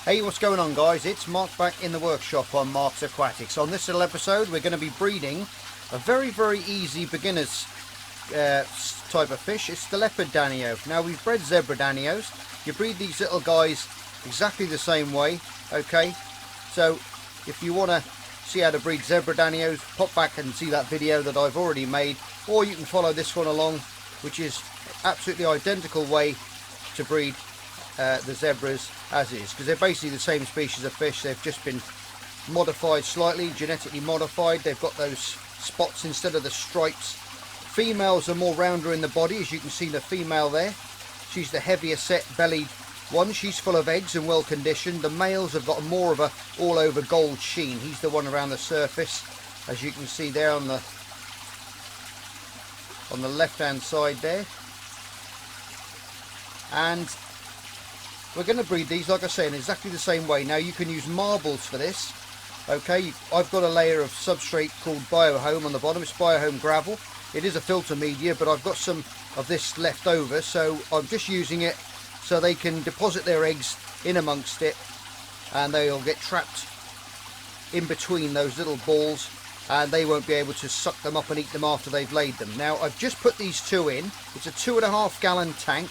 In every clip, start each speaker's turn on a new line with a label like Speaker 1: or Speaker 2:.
Speaker 1: Hey, what's going on, guys? It's Mark back in the workshop on Mark's Aquatics. On this little episode we're going to be breeding a very easy beginner's type of fish. It's the Leopard Danio. Now, we've bred zebra danios. You breed these little guys exactly the same way, okay? So if you want to see how to breed zebra danios, pop back and see that video that I've already made, or you can follow this one along, which is absolutely identical way to breed the zebras as is, because they're basically the same species of fish. They've just been modified slightly, genetically modified. They've got those spots instead of the stripes. Females are more rounder in the body, as you can see the female there. She's the heavier set bellied one. She's full of eggs and well conditioned. The males have got more of a all over gold sheen. He's the one around the surface, as you can see there on the left hand side there. And we're going to breed these, like I say, in exactly the same way. Now, you can use marbles for this, okay? I've got a layer of substrate called Biohome on the bottom. It's Biohome gravel. It is a filter media, but I've got some of this left over, so I'm just using it so they can deposit their eggs in amongst it, and they'll get trapped in between those little balls, and they won't be able to suck them up and eat them after they've laid them. Now, I've just put these two in. It's a 2.5 gallon tank.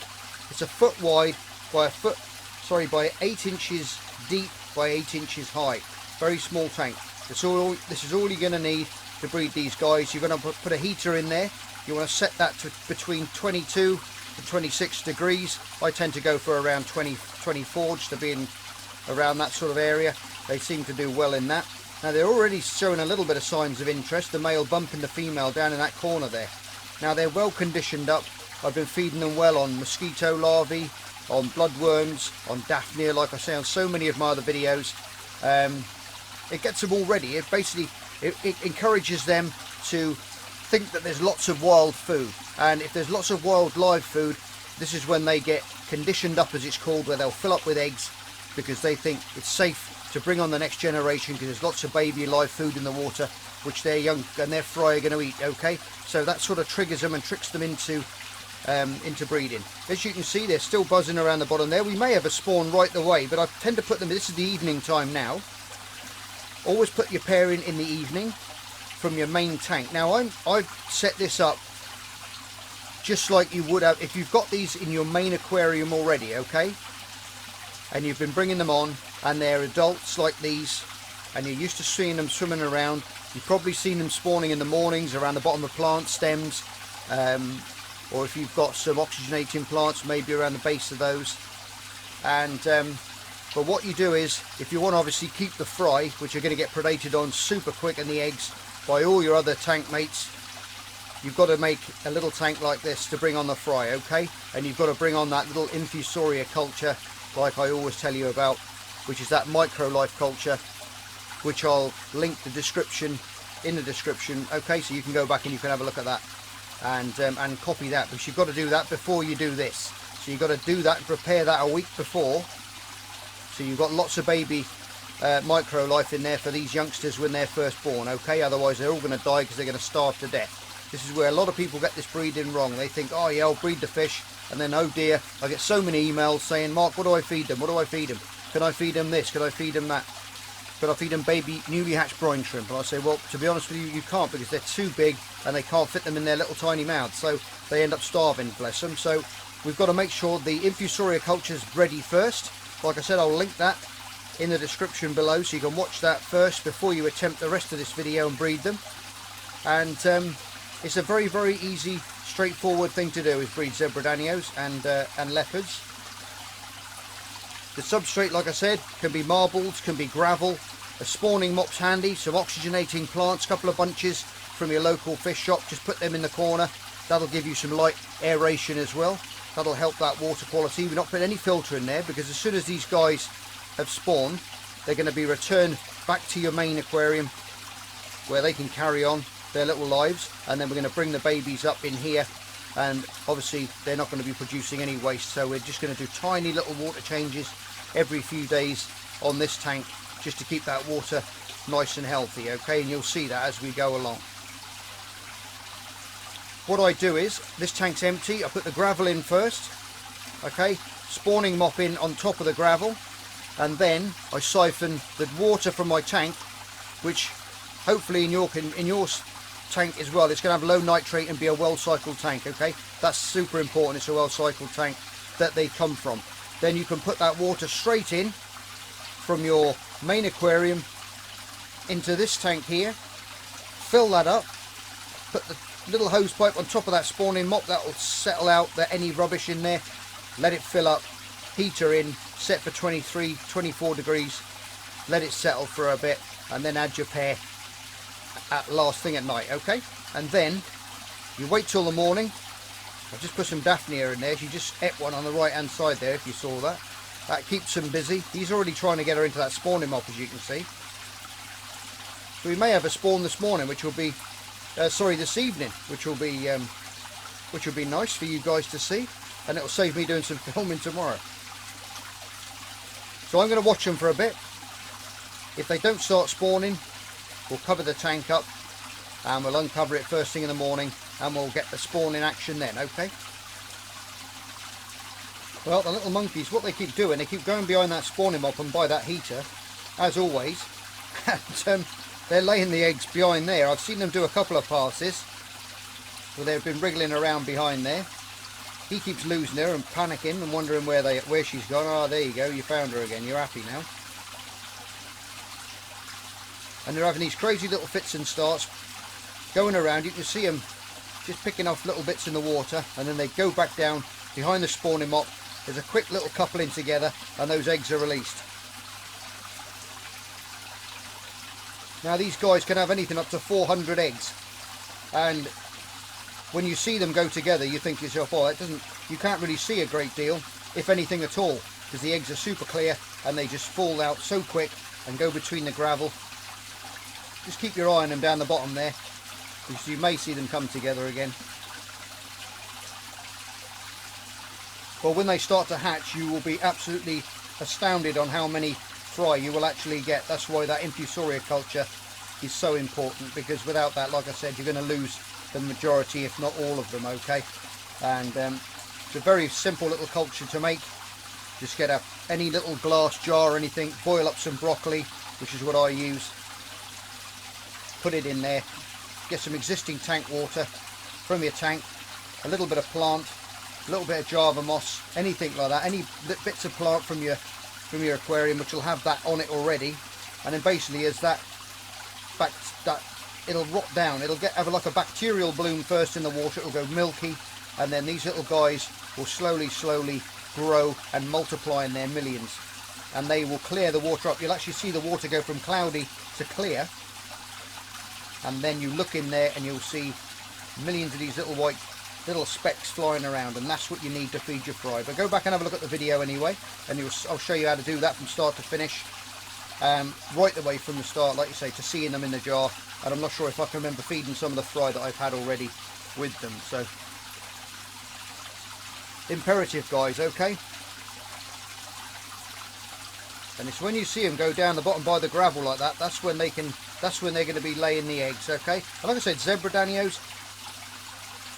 Speaker 1: It's a foot wide by 8 inches deep by 8 inches high. Very small tank. This is all you're going to need to breed these guys. You're going to put a heater in there. You want to set that to between 22 to 26 degrees. I tend to go for around 24, just to be in around that sort of area. They seem to do well in that. Now, they're already showing a little bit of signs of interest. The male bumping the female down in that corner there. Now, they're well conditioned up. I've been feeding them well on mosquito larvae, on bloodworms, on daphnia, like I say on so many of my other videos. It gets them all ready. It basically it encourages them to think that there's lots of wild food, and if there's lots of wild live food, this is when they get conditioned up, as it's called, where they'll fill up with eggs, because they think it's safe to bring on the next generation, because there's lots of baby live food in the water, which their young and their fry are going to eat. Okay, so that sort of triggers them and tricks them into breeding. As you can see, they're still buzzing around the bottom there. We may have a spawn right away, but I tend to put them, this is the evening time now. Always put your pairing in the evening from your main tank. Now, I've set this up just like you would have if you've got these in your main aquarium already, okay? And you've been bringing them on, and they're adults like these, and you're used to seeing them swimming around. You've probably seen them spawning in the mornings around the bottom of plant stems, or if you've got some oxygenating plants, maybe around the base of those. And but what you do is, if you want to obviously keep the fry, which are going to get predated on super quick, and the eggs by all your other tank mates, you've got to make a little tank like this to bring on the fry, okay? And you've got to bring on that little infusoria culture, like I always tell you about, which is that micro life culture, which I'll link the description in the description, okay? So you can go back and you can have a look at that and copy that, because you've got to do that before you do this. So you've got to do that and prepare that a week before, so you've got lots of baby micro life in there for these youngsters when they're first born, okay? Otherwise they're all going to die because they're going to starve to death. This is where a lot of people get this breeding wrong. They think, oh yeah, I'll breed the fish, and then, oh dear, I get so many emails saying, Mark, what do I feed them? What do I feed them? Can I feed them this? Can I feed them that? Can I feed them baby newly hatched brine shrimp? And I say, well, to be honest with you, you can't, because they're too big and they can't fit them in their little tiny mouths, so they end up starving, bless them. So we've got to make sure the infusoria culture is ready first. Like I said, I'll link that in the description below, so you can watch that first before you attempt the rest of this video and breed them. And it's a very easy, straightforward thing to do, is breed zebra danios and leopards. The substrate, like I said, can be marbles, can be gravel. A spawning mop's handy, some oxygenating plants, a couple of bunches from your local fish shop, just put them in the corner. That'll give you some light aeration as well. That'll help that water quality. We're not putting any filter in there, because as soon as these guys have spawned, they're going to be returned back to your main aquarium, where they can carry on their little lives, and then we're going to bring the babies up in here, and obviously they're not going to be producing any waste, so we're just going to do tiny little water changes every few days on this tank, just to keep that water nice and healthy, okay? And you'll see that as we go along. What I do is, this tank's empty, I put the gravel in first, okay, spawning mop in on top of the gravel, and then I siphon the water from my tank, which hopefully in your tank as well, it's going to have low nitrate and be a well cycled tank. Okay, that's super important. It's a well cycled tank that they come from. Then you can put that water straight in from your main aquarium into this tank here, fill that up, put the little hose pipe on top of that spawning mop, that will settle out any rubbish in there, let it fill up, heater in, set for 23, 24 degrees, let it settle for a bit, and then add your pair at last thing at night. Okay, and then you wait till the morning. I've just put some Daphnia in there. She just ate one on the right hand side there, if you saw that. That keeps him busy. He's already trying to get her into that spawning mop, as you can see. So we may have a spawn this morning, which will be this evening, which will be nice for you guys to see, and it'll save me doing some filming tomorrow. So I'm going to watch them for a bit. If they don't start spawning, we'll cover the tank up and we'll uncover it first thing in the morning, and we'll get the spawn in action then. Okay. Well, the little monkeys, what they keep doing, they keep going behind that spawning mop and by that heater, as always, and they're laying the eggs behind there. I've seen them do a couple of passes where they've been wriggling around behind there. He keeps losing her and panicking and wondering where she's gone. Oh, there you go, you found her again, you're happy now. And they're having these crazy little fits and starts going around. You can see them just picking off little bits in the water, and then they go back down behind the spawning mop. There's a quick little coupling together and those eggs are released. Now these guys can have anything up to 400 eggs, and when you see them go together you think to yourself, oh, you can't really see a great deal, if anything at all, because the eggs are super clear and they just fall out so quick and go between the gravel. Just keep your eye on them down the bottom there, because you may see them come together again. Well, when they start to hatch, you will be absolutely astounded on how many fry you will actually get. That's why that infusoria culture is so important, because without that, like I said, you're going to lose the majority, if not all of them. Okay, and it's a very simple little culture to make. Just get any little glass jar or anything, boil up some broccoli, which is what I use, put it in there, get some existing tank water from your tank, a little bit of plant, a little bit of Java moss, anything like that, any bits of plant from your aquarium which will have that on it already, and then basically as that it'll rot down, it'll have like a bacterial bloom first in the water, it'll go milky, and then these little guys will slowly grow and multiply in their millions, and they will clear the water up. You'll actually see the water go from cloudy to clear, and then you look in there and you'll see millions of these little specks flying around, and that's what you need to feed your fry. But go back and have a look at the video anyway, and I'll show you how to do that from start to finish, right the way from the start, like you say, to seeing them in the jar. And I'm not sure if I can remember feeding some of the fry that I've had already with them. So imperative, guys. Okay, and it's when you see them go down the bottom by the gravel like that, that's when they're going to be laying the eggs. Okay, and like I said, zebra danios,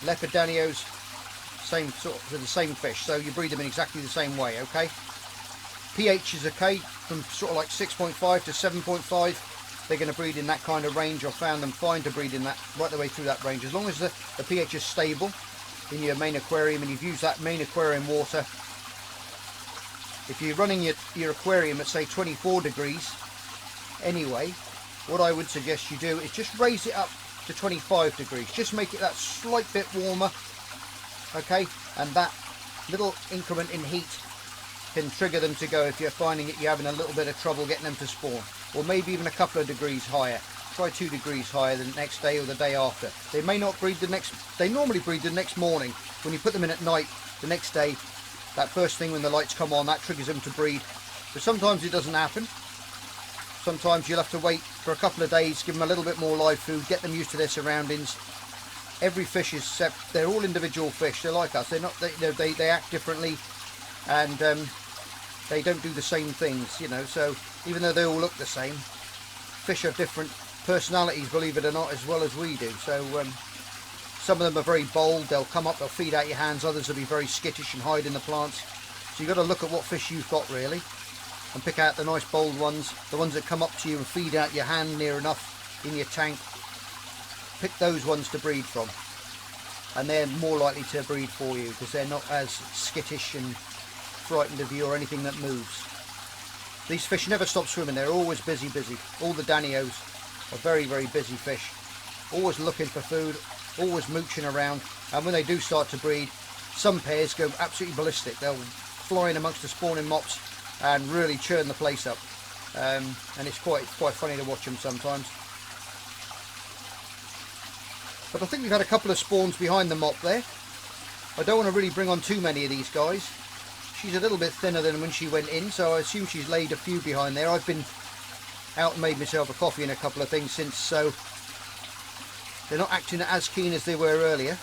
Speaker 1: leopard danios, same sort of the same fish, so you breed them in exactly the same way. Okay, pH is okay from sort of like 6.5 to 7.5. They're going to breed in that kind of range. I've found them fine to breed in that right the way through that range, as long as the pH is stable in your main aquarium and you've used that main aquarium water. If you're running your aquarium at say 24 degrees anyway, what I would suggest you do is just raise it up to 25 degrees. Just make it that slight bit warmer. Okay, and that little increment in heat can trigger them to go if you're finding that you're having a little bit of trouble getting them to spawn, or maybe even a couple of degrees higher. Try 2 degrees higher the next day or the day after. They may not breed they normally breed the next morning. When you put them in at night the next day, that first thing when the lights come on, that triggers them to breed. But sometimes it doesn't happen. Sometimes you'll have to wait for a couple of days, give them a little bit more live food, get them used to their surroundings. Every fish is they're all individual fish. They're like us. They act differently, and they don't do the same things, you know. So even though they all look the same, fish have different personalities, believe it or not, as well as we do. So some of them are very bold. They'll come up, they'll feed out your hands. Others will be very skittish and hide in the plants. So you've got to look at what fish you've got, really. and pick out the nice bold ones, the ones that come up to you and feed out your hand near enough in your tank. Pick those ones to breed from, and they're more likely to breed for you because they're not as skittish and frightened of you or anything that moves. These fish never stop swimming, they're always busy. All the danios are very busy fish, always looking for food, always mooching around, and when they do start to breed, some pairs go absolutely ballistic. They'll fly in amongst the spawning mops and really churn the place up, and it's quite funny to watch them sometimes. But I think we've had a couple of spawns behind the mop there. I don't want to really bring on too many of these guys. She's a little bit thinner than when she went in, so I assume she's laid a few behind there. I've been out and made myself a coffee and a couple of things since, so they're not acting as keen as they were earlier.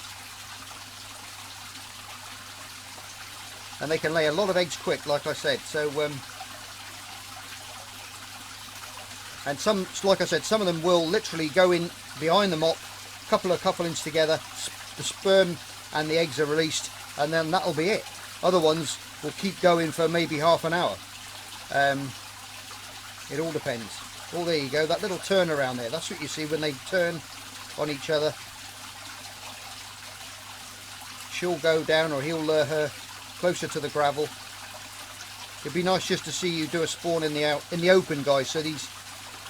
Speaker 1: And they can lay a lot of eggs quick, like I said. So, and some, like I said, some of them will literally go in behind the mop, couple inch together, the sperm and the eggs are released, and then that'll be it. Other ones will keep going for maybe half an hour. It all depends. Oh, there you go, that little turn around there, that's what you see when they turn on each other. She'll go down, or he'll lure her closer to the gravel. It'd be nice just to see you do a spawn in the open, guys, so these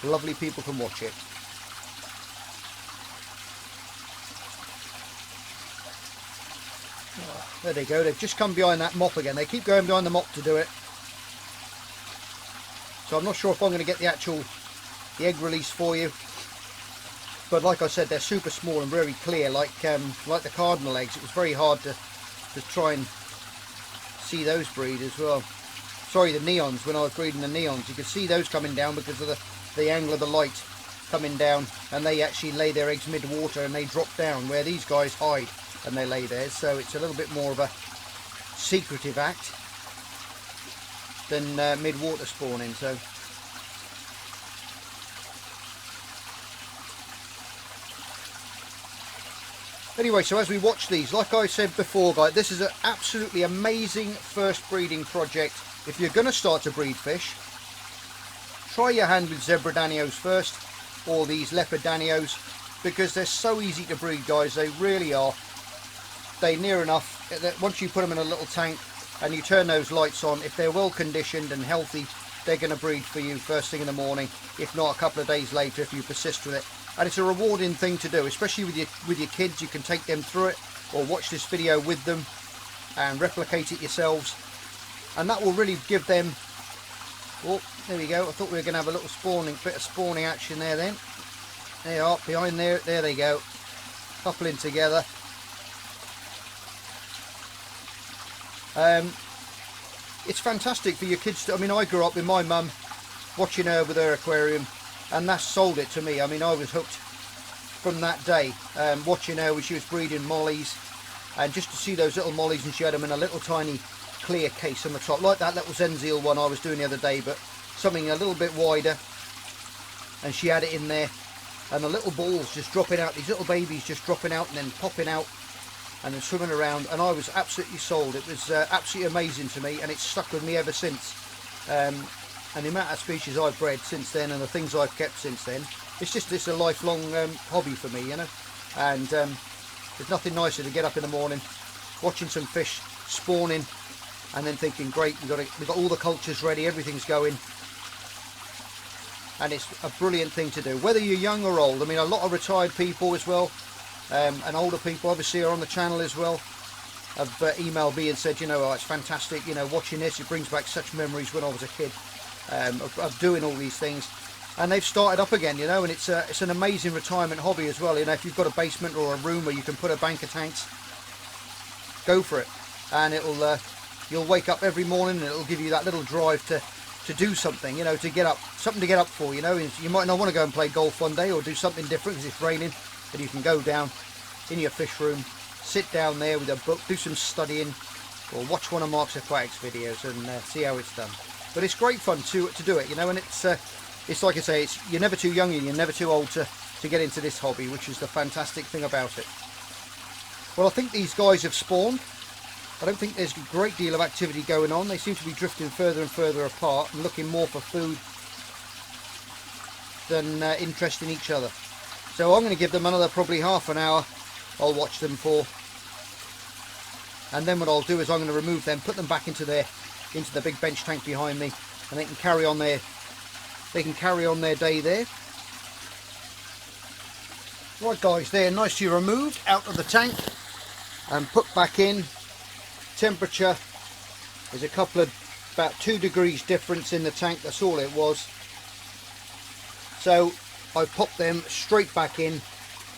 Speaker 1: lovely people can watch it. There they go, they've just come behind that mop again. They keep going behind the mop to do it. So I'm not sure if I'm going to get the egg release for you. But like I said, they're super small and very clear, like the cardinal eggs. It was very hard to try and see those breed as well. Sorry, the neons, when I was breeding the neons, you could see those coming down because of the angle of the light coming down, and they actually lay their eggs mid-water and they drop down, where these guys hide and they lay theirs, so it's a little bit more of a secretive act than mid-water spawning. So anyway, so as we watch these, like I said before, guys, this is an absolutely amazing first breeding project. If you're going to start to breed fish, try your hand with zebra danios first, or these leopard danios, because they're so easy to breed, guys. They really are. They're near enough that once you put them in a little tank and you turn those lights on, if they're well conditioned and healthy, they're going to breed for you first thing in the morning, if not a couple of days later if you persist with it. And it's a rewarding thing to do, especially with your kids. You can take them through it or watch this video with them and replicate it yourselves, and that will really give them, oh, there we go, I thought we were going to have a little bit of spawning action there then. They are behind there they go, coupling together. It's fantastic for your kids to, I mean, I grew up with my mum watching her with her aquarium, and that sold it to me. I mean, I was hooked from that day, watching her when she was breeding mollies, and just to see those little mollies, and she had them in a little tiny clear case on the top, like that little Zenziel one I was doing the other day, but something a little bit wider, and she had it in there, and the little balls just dropping out, these little babies just dropping out and then popping out and then swimming around, and I was absolutely sold. It was absolutely amazing to me, and it's stuck with me ever since. And the amount of species I've bred since then, and the things I've kept since then, it's a lifelong hobby for me, you know. And there's nothing nicer to get up in the morning, watching some fish spawning, and then thinking, great, we've got all the cultures ready, everything's going, and it's a brilliant thing to do, whether you're young or old. I mean, a lot of retired people as well, and older people obviously are on the channel as well, have emailed me and said, you know, oh, it's fantastic, you know, watching this, it brings back such memories when I was a kid, of doing all these things. And they've started up again, you know, and it's an amazing retirement hobby as well. You know, if you've got a basement or a room where you can put a bank of tanks, go for it, and it'll you'll wake up every morning and it'll give you that little drive to do something, you know, to get up, something to get up for. You know, you might not want to go and play golf one day or do something different because it's raining, but you can go down in your fish room, sit down there with a book, do some studying, or watch one of Mark's Aquatics videos and see how it's done. But it's great fun to do it, you know, and it's like I say, you're never too young and you're never too old to get into this hobby, which is the fantastic thing about it. Well, I think these guys have spawned. I don't think there's a great deal of activity going on. They seem to be drifting further and further apart and looking more for food than interest in each other. So I'm going to give them another probably half an hour. I'll watch them for, and then what I'll do is I'm going to remove them, put them back into the big bench tank behind me, and they can carry on their day there. Right guys, they're nicely removed out of the tank and put back in. Temperature is about 2 degrees difference in the tank, that's all it was. So I popped them straight back in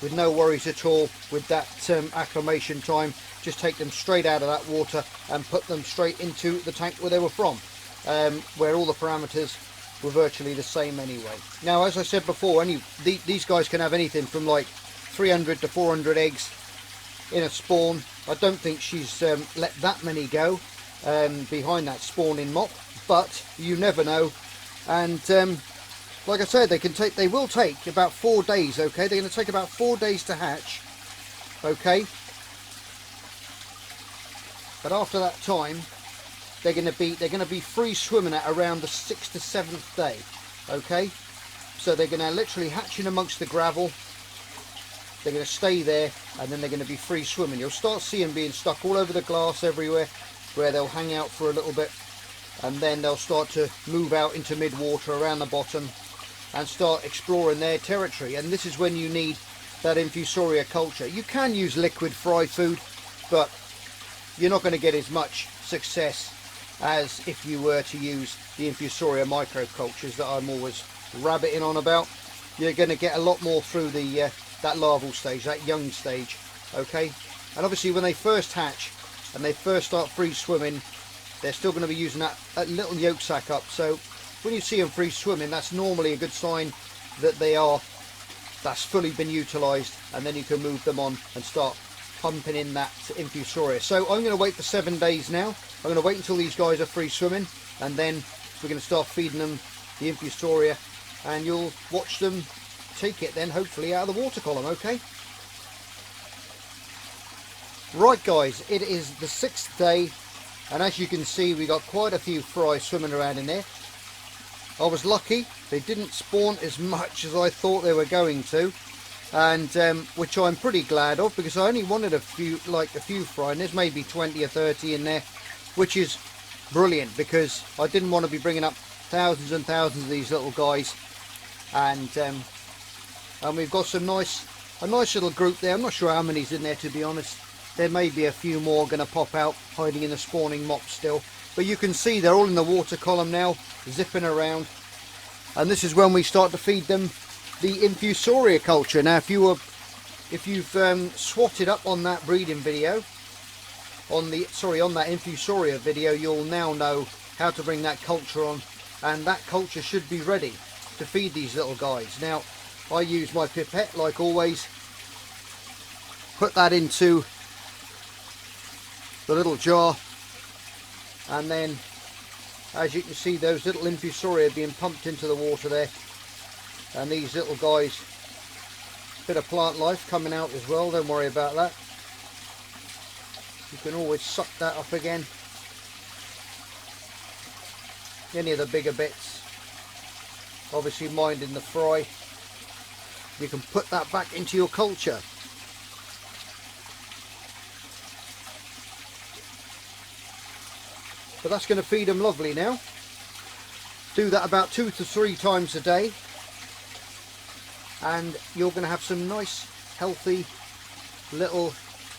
Speaker 1: with no worries at all with that acclimation time. Just take them straight out of that water and put them straight into the tank where they were from, where all the parameters were virtually the same anyway. Now, as I said before, these guys can have anything from like 300 to 400 eggs in a spawn. I don't think she's let that many go behind that spawning mop, but you never know. And like I said, they will take about 4 days. Okay, they're going to take about 4 days to hatch. Okay, but after that time, they're going to be free swimming at around the 6th to 7th day. Okay, so they're going to literally hatch in amongst the gravel. They're going to stay there, and then they're going to be free swimming. You'll start seeing them being stuck all over the glass everywhere, where they'll hang out for a little bit, and then they'll start to move out into mid-water around the bottom and start exploring their territory. And this is when you need that infusoria culture. You can use liquid fry food, but you're not going to get as much success as if you were to use the infusoria microcultures that I'm always rabbiting on about. You're going to get a lot more through the that larval stage, that young stage. Okay, and obviously when they first hatch and they first start free swimming, they're still going to be using that little yolk sac up. So when you see them free swimming, that's normally a good sign that that's fully been utilised, and then you can move them on and start pumping in that infusoria. So I'm going to wait for 7 days now. I'm going to wait until these guys are free swimming, and then we're going to start feeding them the infusoria, and you'll watch them take it then hopefully out of the water column. Okay, right guys, it is the 6th day, and as you can see, we got quite a few fry swimming around in there. I was lucky, they didn't spawn as much as I thought they were going to, and which I'm pretty glad of, because I only wanted a few fry, and there's maybe 20 or 30 in there, which is brilliant, because I didn't want to be bringing up thousands and thousands of these little guys. And we've got a nice little group there. I'm not sure how many's in there, to be honest. There may be a few more going to pop out hiding in the spawning mop still, but you can see they're all in the water column now, zipping around. And this is when we start to feed them the infusoria culture. Now, if you've swatted up on that breeding video, on that infusoria video, you'll now know how to bring that culture on, and that culture should be ready to feed these little guys. Now, I use my pipette like always, put that into the little jar, and then as you can see, those little infusoria being pumped into the water there, and these little guys, bit of plant life coming out as well, don't worry about that. You can always suck that up again, any of the bigger bits, obviously minding the fry. You can put that back into your culture. But that's going to feed them lovely now. Do that about 2 to 3 times a day, and you're going to have some nice healthy little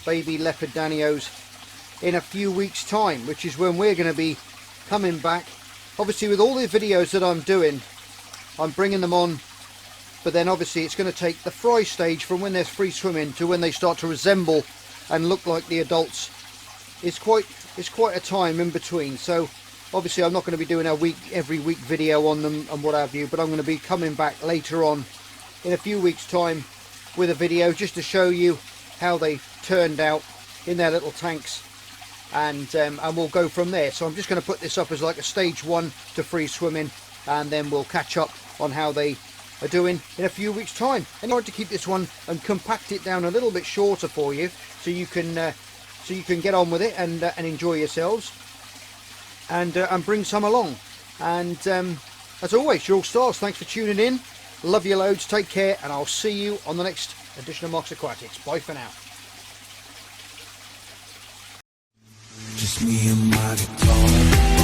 Speaker 1: baby Leopard Danios in a few weeks time, which is when we're going to be coming back. Obviously, with all the videos that I'm doing, I'm bringing them on, but then obviously it's going to take the fry stage from when they're free swimming to when they start to resemble and look like the adults. It's quite a time in between. So obviously I'm not going to be doing every week video on them and what have you, but I'm going to be coming back later on in a few weeks time with a video just to show you how they turned out in their little tanks, and we'll go from there. So I'm just going to put this up as like a stage 1 to free swimming, and then we'll catch up on how they are doing in a few weeks time. And I want to keep this one and compact it down a little bit shorter for you, so you can so you can get on with it and enjoy yourselves, and bring some along. And as always, you're all stars. Thanks for tuning in. Love you loads. Take care, and I'll see you on the next edition of Mark's Aquatics. Bye for now.
Speaker 2: Just me and my guitar.